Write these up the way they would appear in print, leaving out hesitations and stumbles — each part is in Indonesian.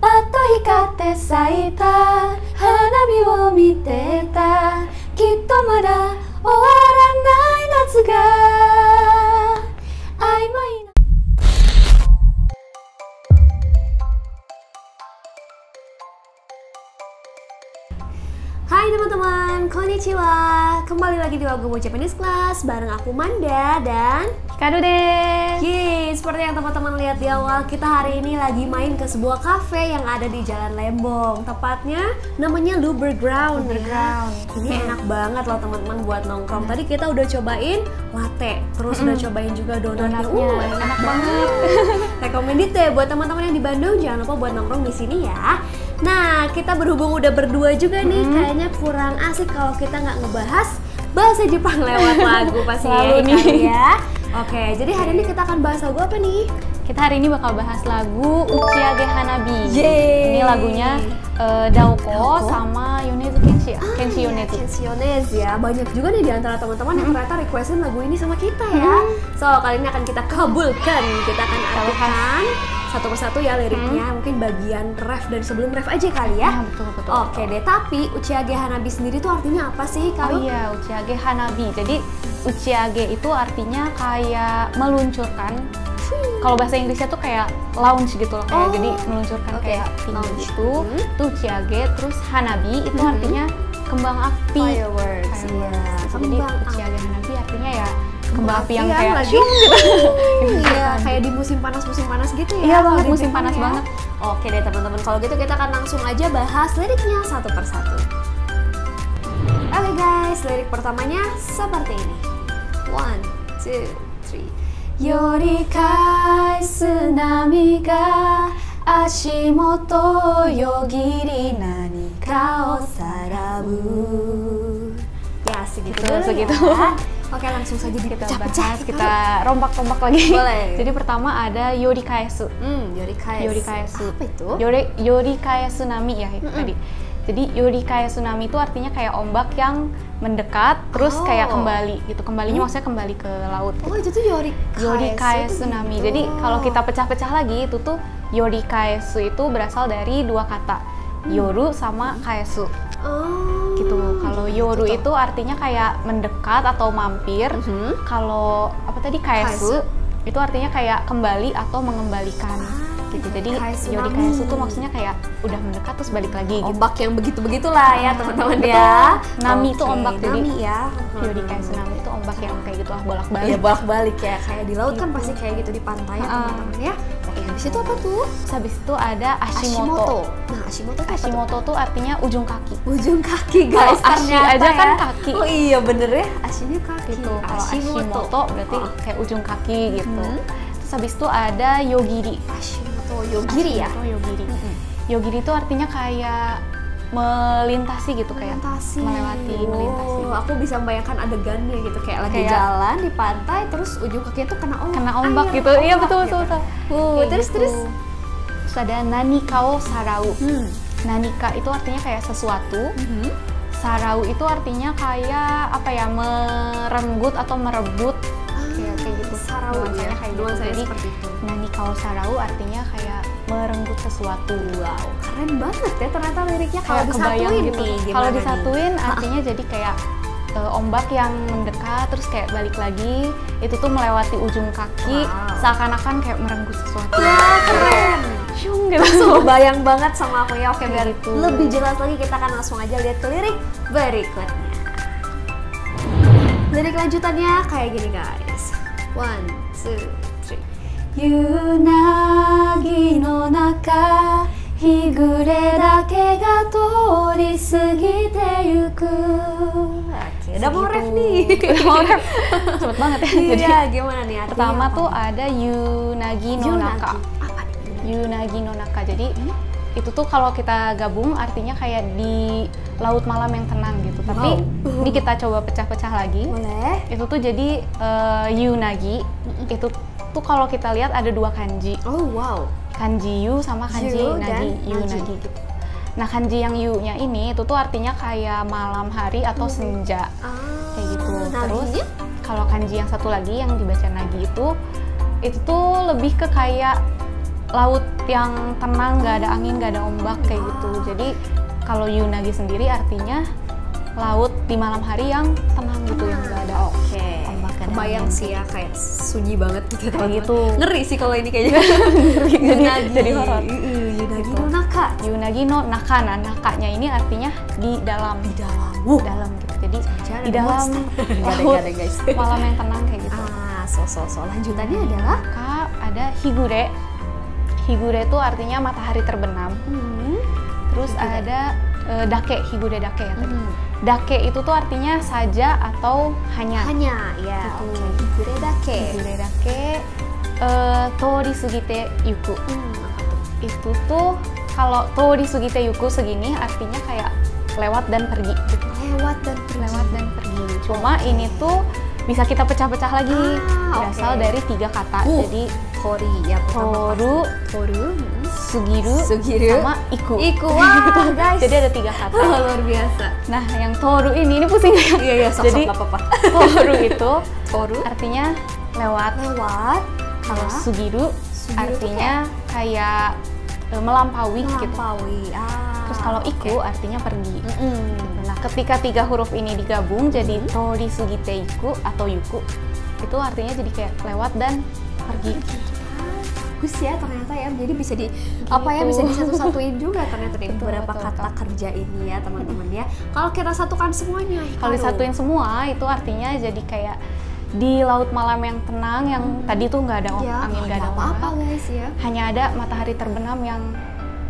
パッと光って咲いた花火を見てたきっとまだ終わらない夏が曖昧なHai teman-teman, konnichiwa. Kembali lagi di Wagumo Japanese Class bareng aku Manda dan Kado deh. Yeay, seperti yang teman-teman lihat di awal, kita hari ini lagi main ke sebuah cafe yang ada di Jalan Lembong. Tepatnya namanya Luberground. Ini enak banget loh teman-teman buat nongkrong. Tadi kita udah cobain latte, terus udah cobain juga donatnya. Enak banget. Recommended deh buat teman-teman yang di Bandung, jangan lupa buat nongkrong di sini ya. Nah, kita berhubung udah berdua juga nih, kayaknya kurang asik kalau kita nggak ngebahas bahasa Jepang lewat lagu pasti ya. Oke, jadi hari ini kita akan bahas lagu apa nih? Kita hari ini bakal bahas lagu Uchiage Hanabi. Yeay. Ini lagunya Daoko sama Yonezu Kenshi. Kenshi Yonezu. Kenshi Yonezu ya. Banyak juga nih di antara teman-teman yang ternyata requestin lagu ini sama kita ya. So, kali ini akan kita kabulkan. Kita akan artikan satu persatu ya liriknya, mungkin bagian ref dan sebelum ref aja kali ya. Betul. Oke deh, tapi Uchiage Hanabi sendiri itu artinya apa sih kalau? Oh iya, Uchiage Hanabi. Jadi Uchiage itu artinya kayak meluncurkan. Kalau bahasa Inggrisnya tuh kayak launch gitu loh, kayak jadi meluncurkan kayak tinggi gitu. Tuh Uchiage, terus Hanabi itu artinya kembang api. Fireworks. Iya. Jadi Uchiage Hanabi artinya ya kembang api yang kayak lagi. Iya, kayak di musim panas gitu ya. Iya banget, musim panas banget. Oke deh teman-teman, kalau gitu kita akan langsung aja bahas liriknya satu persatu. Oke guys, lirik pertamanya seperti ini. 1, 2, 3. Yorikaesu nami ga ashimoto yogiri nanika o sarabu. Ya segitu ya. Oke, langsung saja kita bahas, kita rompak-rompak lagi. Boleh. Jadi pertama ada yorikaesu. Yorikaesu. Apa itu? Yorikaesu nami ya itu tadi. Jadi yorikaesu nami itu artinya kayak ombak yang mendekat terus kayak kembali gitu. Kembalinya maksudnya kembali ke laut. Gitu. Oh, itu tuh yorikaesu nami. Jadi kalau kita pecah-pecah lagi itu tuh yorikaesu itu berasal dari dua kata. Yoru sama kaesu. Gitu. Kalau yoru itu artinya kayak mendekat atau mampir. Kalau apa tadi kaesu itu artinya kayak kembali atau mengembalikan. Gitu. Jadi yorikaesu itu maksudnya kayak udah mendekat terus balik lagi. Ombak yang begitu-begitulah ya teman-teman ya. Nami itu ombak jadi. Nami ya. Yorikaesu nami itu ombak yang kayak gitu lah bolak-balik. Ya bolak-balik ya, kayak di laut kan pasti kayak gitu di pantai ya teman-teman ya. Oke, habis itu apa tuh? Habis itu ada Ashimoto. Nah, Ashimoto tuh artinya ujung kaki. Ujung kaki guys. Ashi aja kan kaki. Oh iya bener ya, ashinya kaki. Gitu. Kalau Ashimoto berarti kayak ujung kaki gitu. Terus habis itu ada Yogiri. Ashimoto Yogiri ya. Yogiri itu artinya kayak melintasi gitu, kayak melintasi. Aku bisa membayangkan adegannya gitu, kayak lagi jalan di pantai terus ujung kakinya tuh kena ombak gitu. Iya betul. Terus ada nanikao sarau. Nanika itu artinya kayak sesuatu. Sarau itu artinya kayak apa ya, merenggut atau merebut. Kayak gitu. Sarau ya, kayak gitu. Jadi nanikao sarau artinya kayak merenggut sesuatu. Wow, keren banget ya ternyata liriknya kalau disatuin gitu. Nih. Kalau disatuin artinya jadi kayak ombak yang mendekat terus kayak balik lagi, itu tuh melewati ujung kaki, seakan-akan kayak merenggut sesuatu. Wah, keren. Gitu. Langsung bayang banget sama aku ya. Oke, biar lebih jelas lagi kita akan langsung aja lihat ke lirik berikutnya. Lirik lanjutannya kayak gini guys. 1, 2, 3. Yunagi no naka higure dake ga tori sugite yuku. Oke, udah mau ref nih. Cepet banget ya. Iya, gimana nih artinya? Pertama tuh ada Yunagi no naka. Yunagi no naka. Jadi itu tuh kalau kita gabung artinya kayak di laut malam yang tenang gitu. Tapi ini kita coba pecah-pecah lagi. Boleh. Itu tuh jadi Yunagi itu tuh kalau kita lihat ada dua kanji. Oh wow. Kanji yu sama kanji nagi. Yunagi gitu. Nah kanji yang yu-nya ini itu tuh artinya kayak malam hari atau senja. Kayak gitu. Terus kalau kanji yang satu lagi yang dibaca nagi itu tuh lebih ke kayak laut yang tenang, nggak ada angin, nggak ada ombak kayak gitu. Jadi kalau Yunagi sendiri artinya laut di malam hari yang tenang gitu, yang nggak ada ombak. Kebayang sih ya, kayak sunyi banget gitu. Kayak gitu. Ngeri sih kalau ini kayaknya. jadi horor. Yunagi no naka. Yunagi no naka. Nah, nakanya ini artinya di dalam. Dalam gitu. Jadi di dalam laut malam yang tenang kayak gitu. Lanjutannya adalah ada higure. Higure itu artinya matahari terbenam. Terus ada dake, higure dake ya tadi. Dake itu tuh artinya saja atau hanya. Hanya, ya. Gitu. Higure dake. Higure dake. Tori sugite yuku. Itu tuh kalau tori sugite yuku segini artinya kayak lewat dan pergi. Gitu. Lewat dan pergi. Cuma ini tuh bisa kita pecah-pecah lagi. Berasal dari 3 kata. Jadi Tori ya, toru, sugiru, sama iku. Wah, guys. Jadi ada 3 kata. Luar biasa. Nah, yang toru ini pusing ya? Iya, Jadi nggak apa-apa. toru itu artinya lewat. Kalau sugiru artinya kayak melampaui gitu. Terus kalau iku artinya pergi. Nah, ketika 3 huruf ini digabung jadi tori sugite iku atau yuku, itu artinya jadi kayak lewat dan pergi. Bagus ya ternyata ya, jadi bisa bisa disatu-satuin juga ternyata nih beberapa kata kerja ini ya teman-teman ya. Kalau kita satukan semuanya, kalau disatuin semua itu artinya jadi kayak di laut malam yang tenang, yang tadi tuh nggak ada angin, nggak ada apa-apa guys ya. Hanya ada matahari terbenam yang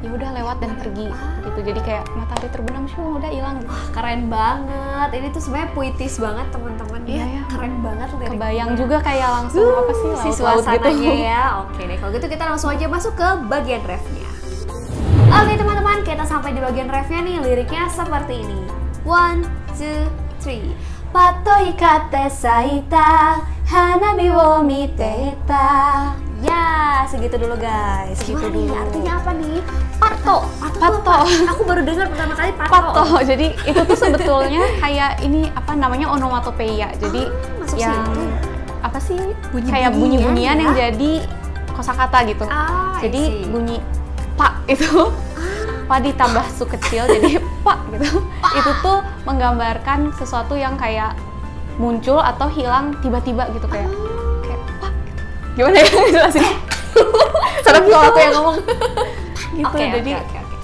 ya udah lewat dan pergi gitu. Jadi kayak matahari terbenam sih udah hilang. Wah, keren banget. Ini tuh sebenarnya puitis banget teman-teman ya. Keren banget liriknya. Kebayang juga kayak langsung apa sih laut-laut gitu ya. Oke deh, kalau gitu kita langsung aja masuk ke bagian refnya. Oke teman-teman, kita sampai di bagian refnya nih. Liriknya seperti ini. 1, 2, 3. Pato hikate saita, hanabi wo mite ita. Ya, segitu dulu guys. Segitu dulu. Artinya apa nih? Pato. Aku baru dengar pertama kali pato. Jadi itu tuh sebetulnya kayak ini apa namanya onomatopeia. Jadi yang apa sih? Kayak bunyi-bunyian yang jadi kosakata gitu. Jadi bunyi pak itu pa ditambah su kecil jadi pak gitu. Itu tuh menggambarkan sesuatu yang kayak muncul atau hilang tiba-tiba gitu kayak pak gitu. Gimana ya jelasin? Serem kalau aku yang ngomong. Gitu. Jadi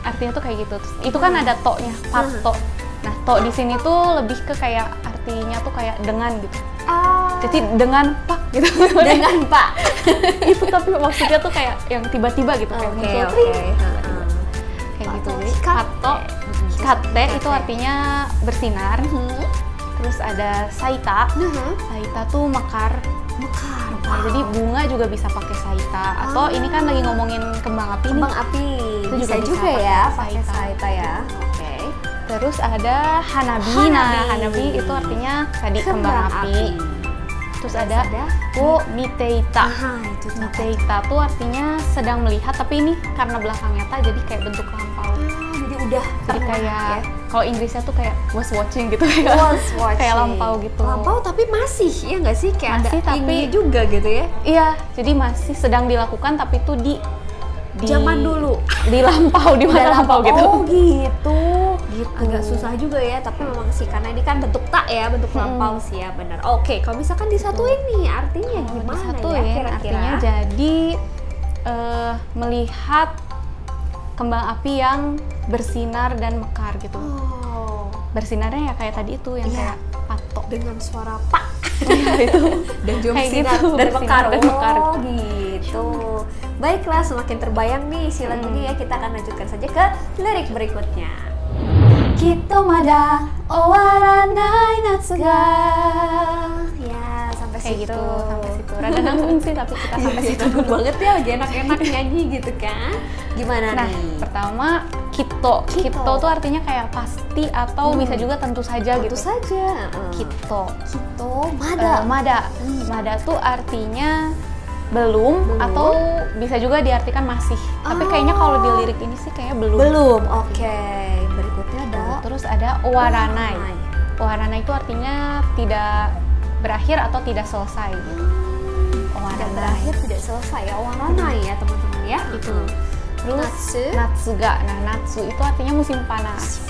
artinya tuh kayak gitu. Terus, itu kan ada to-nya, pato. Nah, to di sini tuh lebih ke kayak artinya tuh kayak dengan gitu. Jadi dengan pak gitu. Dengan pak. Itu tapi maksudnya tuh kayak yang tiba-tiba gitu kayak muncul. Kayak gitu. Jadi pato, hikate itu artinya bersinar. Terus ada saita. Saita tuh mekar. Jadi bunga juga bisa pakai saita. Atau ini kan lagi ngomongin kembang api nih. Kembang api. Itu juga ya pakai saita ya. Oke. Terus ada hanabi. Nah, hanabi itu artinya tadi kembang api. Terus ada wo miteita. Miteita tuh artinya sedang melihat, tapi ini karena belakangnya ta jadi kayak bentuk lampau. Jadi udah jadi kayak kalau Inggrisnya tuh kayak was watching gitu ya. Kayak lampau gitu. Lampau tapi masih ya nggak sih kayak masih, ada tapi ini juga gitu ya. Iya, jadi masih sedang dilakukan tapi itu di zaman dulu. Di lampau, di mana lampau gitu. Oh gitu. Agak susah juga ya, tapi memang sih karena ini kan bentuk tak ya, bentuk lampau sih ya, benar. Oke, kalau misalkan disatuin nih artinya gimana ya kira-kira? Artinya jadi melihat kembang api yang bersinar dan mekar gitu. Bersinarnya ya kayak tadi itu yang kayak patok dengan suara pak. Itu dan juga bersinar gitu, dan mekar. Oh gitu. Baiklah, semakin terbayang nih si lagunya ya, kita akan lanjutkan saja ke lirik berikutnya. Kitto mada owaranai natsu ga. Ya, sampai kayak situ. Gitu, sampai situ. Rada nanggung sih tapi kita sampai situ dulu banget ya, lagi enak-enak nyanyi gitu kan. Gimana nih? Pertama kitto. Kitto tuh artinya kayak pasti atau bisa juga tentu saja gitu. Tentu saja. Kitto. Mada. Mada tuh artinya belum atau bisa juga diartikan masih. Tapi kayaknya kalau di lirik ini sih kayaknya belum. Oke. Berikutnya ada terus ada owaranai. Owaranai itu artinya tidak berakhir atau tidak selesai. Tidak berakhir, tidak selesai ya, owaranai ya teman-teman ya. Gitu. Terus Natsu. Natsuga. Nah, Natsu itu artinya musim panas.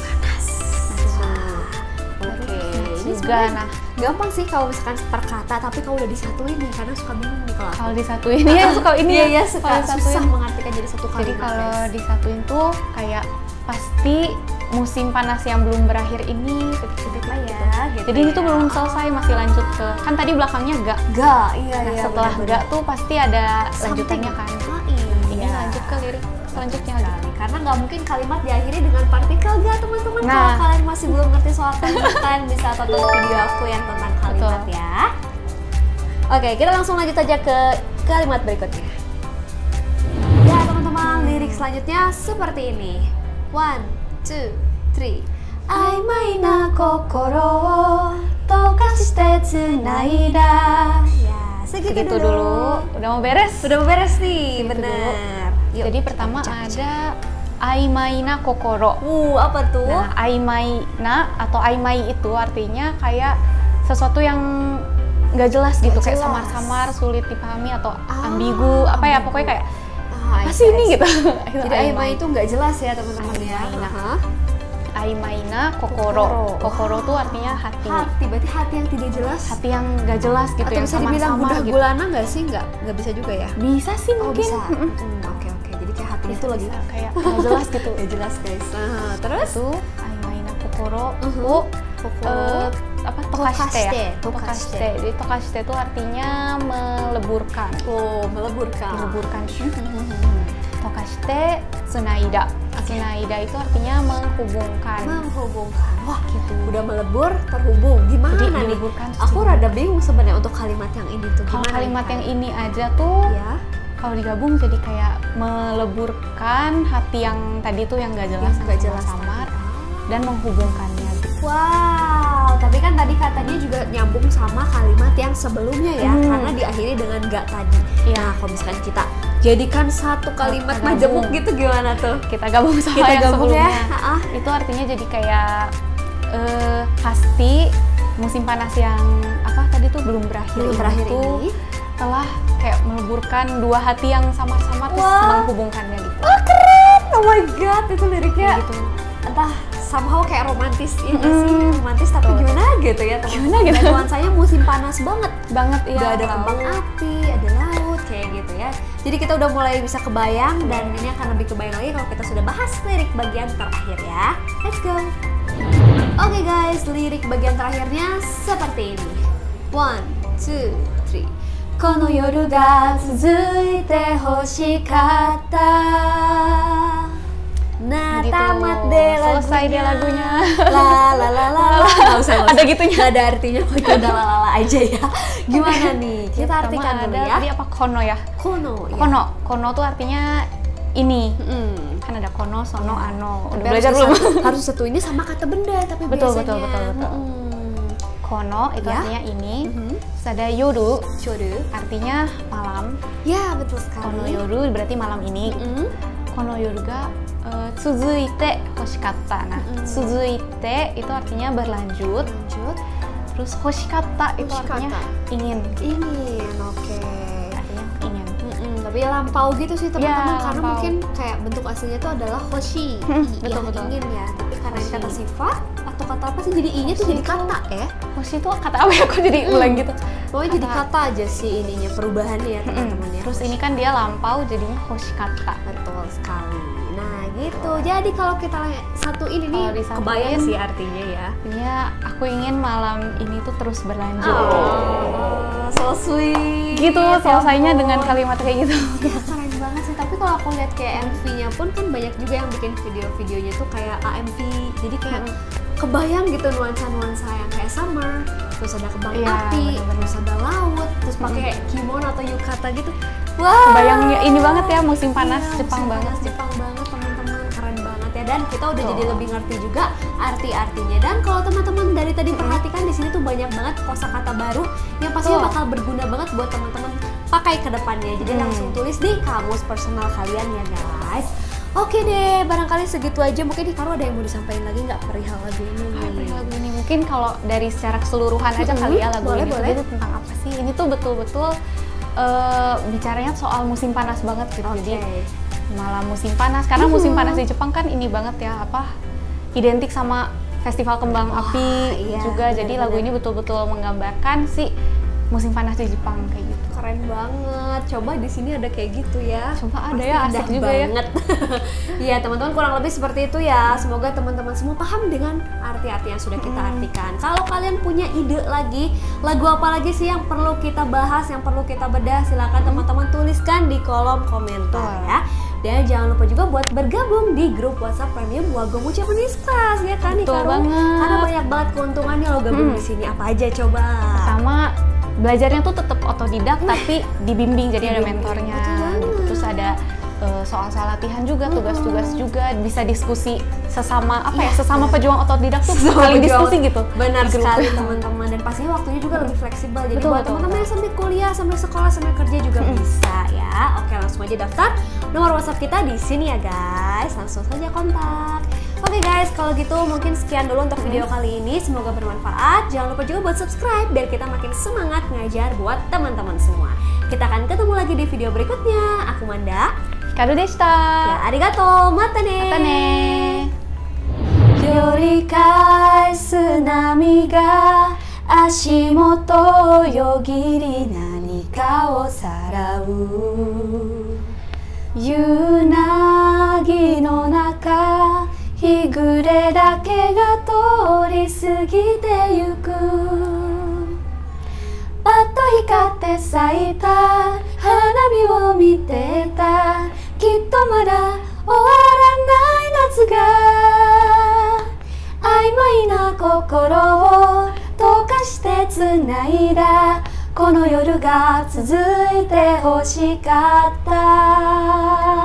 Oke, ini Natsuga. sebenarnya Nah, gampang sih kalau misalkan per kata, tapi kalau udah disatuin nih, karena suka bingung nih kalau aku. kalau disatuin ya suka ini Iya, ya, suka kalau susah disatuin. mengartikan jadi satu kalimat. Jadi kalau guys. disatuin tuh kayak pasti musim panas yang belum berakhir ini titik-titik Apa gitu. ya, gitu Jadi ini ya. tuh belum selesai, masih lanjut ke, kan tadi belakangnya ga. Ga, iya Nah, iya. setelah benar-benar. ga tuh pasti ada Something. lanjutannya kan. Ah, iya. Ini lanjut ke lirik selanjutnya. Sekali. Karena nggak mungkin kalimat diakhiri dengan partikel ga, teman-teman. Nah. Kalau kalian masih belum ngerti soal kalimat, kalian bisa tonton video aku yang tentang kalimat Betul. ya. Oke, kita langsung lanjut aja ke kalimat berikutnya. Ya, teman-teman, lirik selanjutnya seperti ini. 1, 2, 3. Aimai na kokoro wo tokashite tsunaida. Ya, segitu Segitu dulu. Udah mau beres? Udah mau beres nih, Segitu bener. Yuk, Jadi kita pertama baca. ada aimaina kokoro. Apa tuh? Nah, aimaina atau aimai itu artinya kayak sesuatu yang nggak jelas gitu, Nggak kayak jelas. samar-samar, sulit dipahami atau Ah, ambigu, apa ya, ambigu. pokoknya kayak Ah, apa sih ini see. gitu. Jadi aimai itu nggak jelas ya teman-teman ya. Aimaina. Aha. Aimaina kokoro. Kokoro tuh artinya hati. Hati, berarti hati yang tidak jelas. Hati yang nggak jelas gitu, Atau yang bisa dibilang samar-samar gundah gitu. gulana nggak sih? Nggak bisa juga ya. Bisa sih Oh mungkin. bisa. Oke. Jadi kayak hatinya Bisa, tuh lagi bisa. Kayak nggak jelas gitu. nggak jelas guys. Nah, terus Itu aimaina kokoro Mhm. itu kokoro. apa tokashite ya? Tokashite. Tokashite. Jadi tokashite itu artinya meleburkan. Oh, meleburkan. Meleburkan. Tokashite tsunaida. Tsunaida itu artinya menghubungkan. Menghubungkan. Wah, gitu. Udah melebur, terhubung. Gimana Jadi nih? meleburkan. Aku rada bingung sebenarnya untuk kalimat yang ini tuh. Kalau Gimana kalimat nih, yang Kak? ini aja tuh ya, kalau digabung jadi kayak meleburkan hati yang tadi tuh yang nggak jelas, yang nggak jelas samar tadi. dan menghubungkannya gitu. Wow, tapi kan tadi katanya juga nyambung sama kalimat yang sebelumnya ya, karena diakhiri dengan gak tadi. Iya. Nah, kalau misalkan kita jadikan satu kalimat Kita majemuk gabung. gitu gimana tuh? Kita gabung sama Kita yang gabung ya. sebelumnya. Ah. Itu artinya jadi kayak pasti musim panas yang apa tadi tuh belum berakhir, Belum berakhir itu ini. telah kayak meleburkan dua hati yang samar-samar terus Wah. menghubungkannya gitu. Wah, keren! Oh my god, itu liriknya Kayak gitu. entah somehow kayak romantis ya nggak sih? Romantis tapi Betul. gimana gitu ya teman-teman. Gimana gitu? Dan nuansanya musim panas banget. Banget ya. Udah ada kembang api, ada laut, kayak gitu ya. Jadi kita udah mulai bisa kebayang dan ini akan lebih kebayang lagi kalau kita sudah bahas lirik bagian terakhir ya. Let's go. Oke guys, lirik bagian terakhirnya seperti ini. 1, 2, 3. この夜が続いて欲しかった。Nah, Gitu. tamat deh lagunya. Selesai deh lagunya. La la la la la. Nggak usah. Ada gitunya. Nggak ada artinya kok, itu udah la aja ya. Gimana nih? Kita Pertama artikan dulu ada ya. tadi apa kono ya? Kono. Ya. Kono. Kono tuh artinya ini. Mm. Kan ada kono, sono, ano. Udah Tapi belajar harus belum? harus satu ini sama kata benda tapi Betul, biasanya. betul. Kono itu Ya. artinya ini. Mhm. Terus ada yoru, Shoru. artinya malam. Ya, betul sekali. Kono yoru berarti malam ini. Mm. Kono yoru ga tsuzuite hoshikatta. Nah, tsuzuite itu artinya berlanjut. Lanjut. Terus hoshikatta itu artinya Hoshikatta. ingin. Ingin, oke. Artinya ingin. Tapi lampau gitu sih teman-teman, Ya, karena lampau. mungkin kayak bentuk aslinya itu adalah hoshi, betul, yang betul. ingin ya. Tapi karena ini Hoshi. kata sifat atau kata apa sih, jadi i-nya tuh Hoshi jadi itu- kata ya. Hoshi itu kata apa ya? Kok jadi ulang gitu? Pokoknya jadi kata aja sih ininya, perubahannya ya teman-teman ya. Terus ini kan dia lampau jadinya hoshikatta. Betul sekali. Nah gitu, jadi kalau kita satu ini nih Kalau disatuin, kebayang sih artinya ya. Artinya aku ingin malam ini tuh terus berlanjut. Oh, so sweet. Gitu Ya selesainya ampun. dengan kalimat kayak gitu. Ya keren banget sih, tapi kalau aku lihat kayak MV-nya pun kan banyak juga yang bikin video-videonya tuh kayak AMV, jadi kayak kebayang gitu nuansa-nuansa yang kayak summer, terus ada kembang Iya, api, bener-bener. terus ada laut, terus pakai kimono atau yukata gitu. Wah, Kebayangnya ini banget ya, musim panas iya, Jepang musim banget. panas Jepang banget teman-teman, keren banget ya. Dan kita udah Betul. jadi lebih ngerti juga arti-artinya. Dan kalau teman-teman dari tadi perhatikan di sini tuh banyak banget kosakata baru yang pastinya Betul. bakal berguna banget buat teman-teman pakai ke depannya. Jadi langsung tulis di kamus personal kalian ya guys. Oke deh, barangkali segitu aja. Mungkin Hikaru ada yang mau disampaikan lagi nggak perihal lagu ini? Lagu ini mungkin kalau dari secara keseluruhan aja kali ya lagu boleh, ini tuh boleh. dia tuh tentang apa sih? Ini tuh betul-betul bicaranya soal musim panas banget gitu. Jadi malah musim panas, karena musim panas di Jepang kan ini banget ya, identik sama festival kembang api juga. Jadi lagu ini betul-betul menggambarkan si musim panas di Jepang kayak gitu. Keren banget. Coba di sini ada kayak gitu ya. Coba ada ya, asik juga banget. Iya teman-teman, kurang lebih seperti itu ya. Semoga teman-teman semua paham dengan arti-arti yang sudah kita artikan. Kalau kalian punya ide lagi, lagu apa lagi sih yang perlu kita bahas, yang perlu kita bedah, silakan teman-teman tuliskan di kolom komentar ya. Dan jangan lupa juga buat bergabung di grup WhatsApp Premium Wagomu Japanese Class ya kan Betul Hikaru? banget. Karena banyak banget keuntungannya lo gabung di sini. Apa aja coba? Pertama, belajarnya tuh tetap otodidak tapi dibimbing, jadi ada mentornya. Terus ada soal-soal latihan juga, tugas-tugas juga, bisa diskusi sesama sesama pejuang otodidak tuh saling diskusi gitu. Benar sekali teman-teman, dan pastinya waktunya juga lebih fleksibel. Jadi buat teman-teman yang sambil kuliah, sambil sekolah, sambil kerja juga bisa ya. Oke, langsung aja daftar nomor WhatsApp kita di sini ya guys. Langsung saja kontak. Oke guys, kalau gitu mungkin sekian dulu untuk video kali ini. Semoga bermanfaat. Jangan lupa juga buat subscribe biar kita makin semangat ngajar buat teman-teman semua. Kita akan ketemu lagi di video berikutnya. Aku Manda. Hikaru deshita. Ya, arigato. Mata ne. Mata ne. 寄り返す波が足元よぎり何かをさらう夕凪の中日暮れだけが通り過ぎてゆくパッと光って咲いた花火を見ていたきっとまだ終わらない夏が曖昧な心を溶かしてつないだこの夜が続いてほしかった